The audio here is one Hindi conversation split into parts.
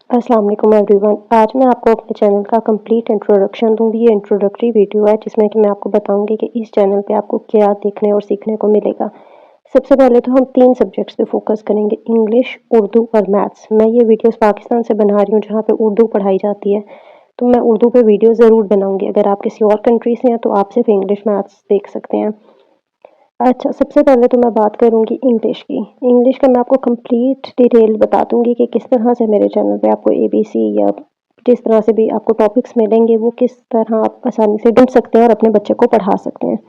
अस्सलाम वालेकुम एवरीवन। आज मैं आपको अपने चैनल का कंप्लीट इंट्रोडक्शन दूँगी। ये इंट्रोडक्टरी वीडियो है जिसमें कि मैं आपको बताऊँगी कि इस चैनल पे आपको क्या देखने और सीखने को मिलेगा। सबसे पहले तो हम 3 सब्जेक्ट्स पे फ़ोकस करेंगे, इंग्लिश, उर्दू और मैथ्स। मैं ये वीडियोज़ पाकिस्तान से बना रही हूँ जहाँ पे उर्दू पढ़ाई जाती है, तो मैं उर्दू पे वीडियो ज़रूर बनाऊँगी। अगर आप किसी और कंट्री से हैं तो आप सिर्फ़ इंग्लिश, मैथ्स देख सकते हैं। अच्छा, सबसे पहले तो मैं बात करूँगी इंग्लिश की। इंग्लिश का मैं आपको कंप्लीट डिटेल बता दूँगी कि किस तरह से मेरे चैनल पे आपको एबीसी या जिस तरह से भी आपको टॉपिक्स मिलेंगे, वो किस तरह आप आसानी से ढूँढ सकते हैं और अपने बच्चे को पढ़ा सकते हैं।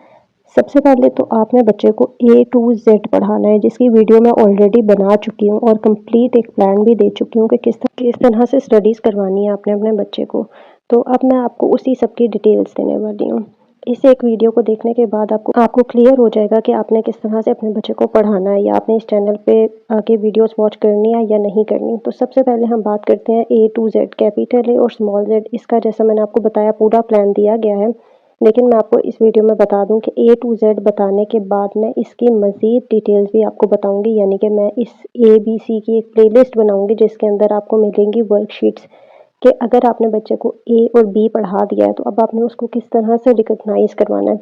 सबसे पहले तो आपने बच्चे को ए टू ज़ेड पढ़ाना है, जिसकी वीडियो मैं ऑलरेडी बना चुकी हूँ और कंप्लीट एक प्लान भी दे चुकी हूँ कि किस तरह से स्टडीज़ करवानी है आपने अपने बच्चे को। तो अब मैं आपको उसी सब की डिटेल्स देने वाली हूँ। इस एक वीडियो को देखने के बाद आपको क्लियर हो जाएगा कि आपने किस तरह से अपने बच्चे को पढ़ाना है या आपने इस चैनल पे आके वीडियोस वॉच करनी है या नहीं करनी। तो सबसे पहले हम बात करते हैं ए टू जेड, कैपिटल ए और स्मॉल जेड। इसका जैसा मैंने आपको बताया पूरा प्लान दिया गया है, लेकिन मैं आपको इस वीडियो में बता दूं कि ए टू जेड बताने के बाद मैं इसकी मज़ीद डिटेल्स भी आपको बताऊंगी, यानी कि मैं इस ए बी सी की एक प्लेलिस्ट बनाऊंगी जिसके अंदर आपको मिलेंगी वर्कशीट्स कि अगर आपने बच्चे को ए और बी पढ़ा दिया है तो अब आपने उसको किस तरह से रिकॉग्नाइज करवाना है।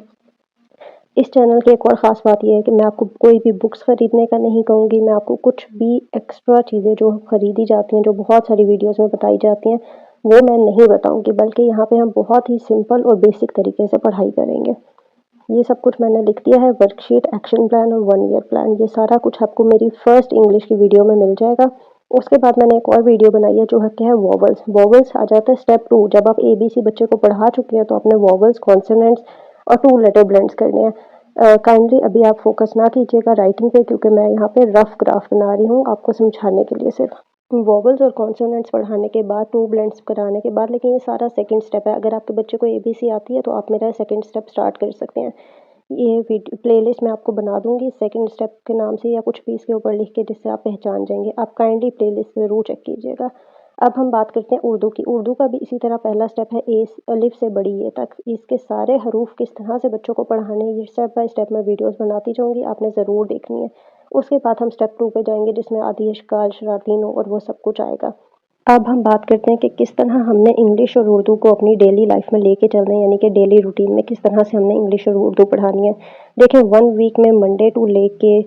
इस चैनल की एक और ख़ास बात ये है कि मैं आपको कोई भी बुक्स ख़रीदने का नहीं कहूँगी, मैं आपको कुछ भी एक्स्ट्रा चीज़ें जो ख़रीदी जाती हैं, जो बहुत सारी वीडियोज़ में बताई जाती हैं, वो मैं नहीं बताऊँगी, बल्कि यहाँ पे हम बहुत ही सिंपल और बेसिक तरीके से पढ़ाई करेंगे। ये सब कुछ मैंने लिख दिया है, वर्कशीट, एक्शन प्लान और 1 ईयर प्लान। ये सारा कुछ आपको मेरी फर्स्ट इंग्लिश की वीडियो में मिल जाएगा। उसके बाद मैंने एक और वीडियो बनाई है जो है क्या है वोवेल्स। वोवेल्स आ जाता है स्टेप 2। जब आप एबीसी बच्चे को पढ़ा चुके हैं तो आपने वोवेल्स, कॉन्सोनेंट्स और 2 लेटर ब्लेंड्स करने हैं। काइंडली अभी आप फोकस ना कीजिएगा राइटिंग पे, क्योंकि मैं यहाँ पे रफ ग्राफ बना रही हूँ आपको समझाने के लिए सिर्फ। वोवेल्स और कॉन्सोनेंट्स पढ़ाने के बाद, 2 ब्लेंड्स कराने के बाद, लेकिन ये सारा सेकंड स्टेप है। अगर आपके बच्चे को एबीसी आती है तो आप मेरा सेकंड स्टेप स्टार्ट कर सकते हैं। ये वीडियो प्लेलिस्ट मैं आपको बना दूँगी सेकंड स्टेप के नाम से या कुछ भी इसके ऊपर लिख के, जिससे आप पहचान जाएँगे। आप काइंडली प्लेलिस्ट ज़रूर चेक कीजिएगा। अब हम बात करते हैं उर्दू की। उर्दू का भी इसी तरह पहला स्टेप है ए अलिफ से बड़ी ए तक। इसके सारे हरूफ किस तरह से बच्चों को पढ़ाने हैं, ये स्टेप बाय स्टेप मैं वीडियोज़ बनाती जाऊँगी, आपने ज़रूर देखनी है। उसके बाद हम स्टेप 2 पे जाएँगे जिसमें आदि, इश्काल, शरातीन और वो सब कुछ आएगा। अब हम बात करते हैं कि किस तरह हमने इंग्लिश और उर्दू को अपनी डेली लाइफ में लेके चलना है, यानी कि डेली रूटीन में किस तरह से हमने इंग्लिश और उर्दू पढ़ानी है। देखिए 1 वीक में मंडे टू लेके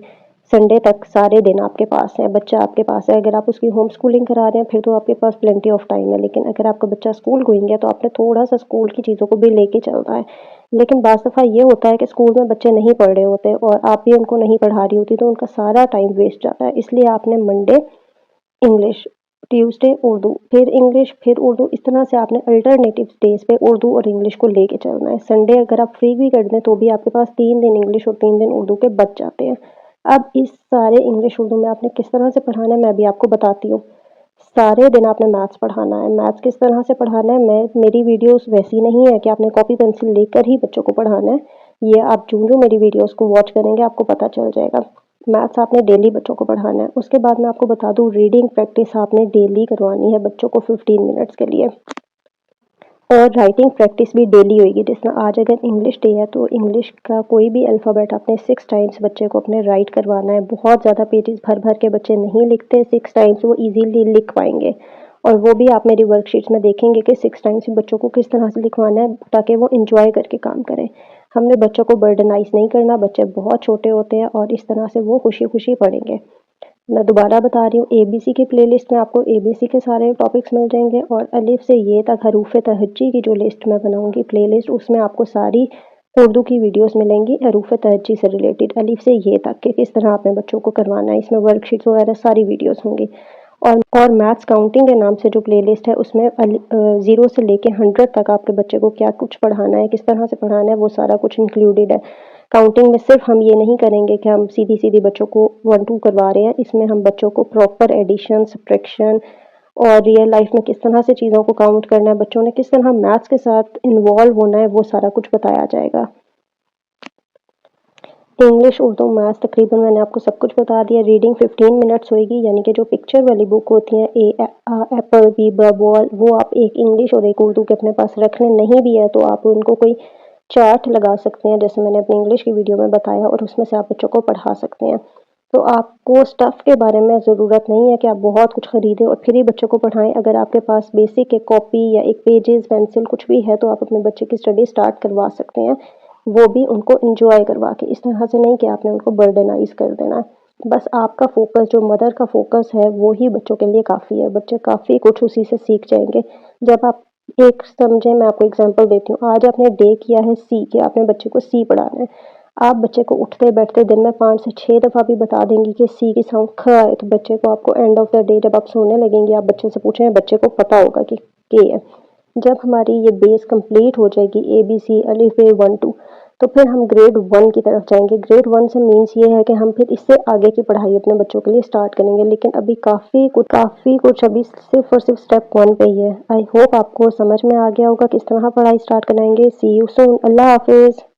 संडे तक सारे दिन आपके पास है, बच्चा आपके पास है। अगर आप उसकी होम स्कूलिंग करा रहे हैं फिर तो आपके पास प्लेंटी ऑफ टाइम है, लेकिन अगर आपका बच्चा स्कूल गोइंग है तो आपने थोड़ा सा स्कूल की चीज़ों को भी लेके चलना है। लेकिन बाज़ दफ़ा ये होता है कि स्कूल में बच्चे नहीं पढ़ रहे होते और आप भी उनको नहीं पढ़ा रही होती, तो उनका सारा टाइम वेस्ट जाता है। इसलिए आपने मंडे इंग्लिश, ट्यूसडे उर्दू, फिर इंग्लिश, फिर उर्दू, इस तरह से आपने अल्टरनेटिव डेज़ पे उर्दू और इंग्लिश को लेके चलना है। संडे अगर आप फ्री भी कर दें तो भी आपके पास 3 दिन इंग्लिश और 3 दिन उर्दू के बच जाते हैं। अब इस सारे इंग्लिश उर्दू में आपने किस तरह से पढ़ाना है मैं भी आपको बताती हूँ। सारे दिन आपने मैथ्स पढ़ाना है। मैथ्स किस तरह से पढ़ाना है, मेरी वीडियोस वैसी नहीं है कि आपने कॉपी पेंसिल लेकर ही बच्चों को पढ़ाना है। ये आप जो मेरी वीडियोस को वॉच करेंगे आपको पता चल जाएगा। मैथ्स आपने डेली बच्चों को पढ़ाना है। उसके बाद मैं आपको बता दूँ, रीडिंग प्रैक्टिस आपने डेली करवानी है बच्चों को 15 मिनट्स के लिए, और राइटिंग प्रैक्टिस भी डेली होएगी। जिस तरह आज अगर इंग्लिश डे है तो इंग्लिश का कोई भी अल्फ़ाबेट आपने 6 टाइम्स बच्चे को अपने राइट करवाना है। बहुत ज़्यादा पेजेस भर-भर के बच्चे नहीं लिखते, 6 टाइम्स वो ईज़िली लिख पाएँगे। और वो भी आप मेरी वर्कशीट्स में देखेंगे कि 6 टाइम्स बच्चों को किस तरह से लिखवाना है ताकि वो एन्जॉय करके काम करें। हमने बच्चों को बर्डनाइज़ नहीं करना, बच्चे बहुत छोटे होते हैं और इस तरह से वो खुशी-खुशी पढ़ेंगे। मैं दोबारा बता रही हूँ, एबीसी की प्लेलिस्ट में आपको एबीसी के सारे टॉपिक्स मिल जाएंगे और अलिफ से ये तक हरूफ तहज्जी की जो लिस्ट मैं बनाऊंगी प्लेलिस्ट, उसमें आपको सारी उर्दू की वीडियोस मिलेंगी हरूफ तहज्जी से रिलेटेड, अलिफ से ये तक कि किस तरह आपने बच्चों को करवाना है। इसमें वर्कशीट्स वगैरह सारी वीडियोस होंगी। और मैथ्स काउंटिंग के नाम से जो प्लेलिस्ट है उसमें 0 से लेके 100 तक आपके बच्चे को क्या कुछ पढ़ाना है, किस तरह से पढ़ाना है, वो सारा कुछ इंक्लूडेड है। काउंटिंग में सिर्फ हम ये नहीं करेंगे कि हम सीधी-सीधी बच्चों को 1-2 करवा रहे हैं, इसमें हम बच्चों को प्रॉपर एडिशन, सब्ट्रैक्शन और रियल लाइफ में किस तरह से चीज़ों को काउंट करना है, बच्चों ने किस तरह मैथ्स के साथ इन्वॉल्व होना है, वो सारा कुछ बताया जाएगा। इंग्लिश, उर्दू, मैथ्स तकरीबन मैंने आपको सब कुछ बता दिया। रीडिंग 15 मिनट्स होएगी, यानी कि जो पिक्चर वाली बुक होती हैं एप्पल, बी, बॉल, वो आप एक इंग्लिश और एक उर्दू के अपने पास रख लें। नहीं भी है तो आप उनको कोई चार्ट लगा सकते हैं, जैसे मैंने अपनी इंग्लिश की वीडियो में बताया, और उसमें से आप बच्चों को पढ़ा सकते हैं। तो आपको स्टफ़ के बारे में ज़रूरत नहीं है कि आप बहुत कुछ खरीदें और फिर ही बच्चों को पढ़ाएँ। अगर आपके पास बेसिक एक कॉपी या एक पेजेस, पेंसिल कुछ भी है तो आप अपने बच्चे की स्टडी स्टार्ट करवा सकते हैं। वो भी उनको एन्जॉय करवा के, इस तरह से नहीं कि आपने उनको बर्डनाइज़ कर देना है। बस आपका फ़ोकस जो मदर का फ़ोकस है वो ही बच्चों के लिए काफ़ी है। बच्चे काफ़ी कुछ उसी से सीख जाएँगे। जब आप एक समझें, मैं आपको एग्ज़ाम्पल देती हूँ। आज आपने डे किया है सी कि आपने बच्चे को सी पढ़ाना है। आप बच्चे को उठते-बैठते दिन में 5 से 6 दफ़ा भी बता देंगी कि सी की साउंड ख है, तो बच्चे को आपको एंड ऑफ द डे जब आप सोने लगेंगी, आप बच्चे से पूछेंगे, बच्चे को पता होगा कि के है। जब हमारी ये बेस कंप्लीट हो जाएगी एबीसी अलिफ बे 1 2, तो फिर हम ग्रेड 1 की तरफ जाएँगे। ग्रेड 1 से मीन्स ये है कि हम फिर इससे आगे की पढ़ाई अपने बच्चों के लिए स्टार्ट करेंगे। लेकिन अभी काफ़ी कुछ अभी सिर्फ़ और सिर्फ़ स्टेप 1 पे ही है। आई होप आपको समझ में आ गया होगा किस तरह पढ़ाई स्टार्ट कराएँगे। सी यू सून। अल्लाह हाफ़िज़।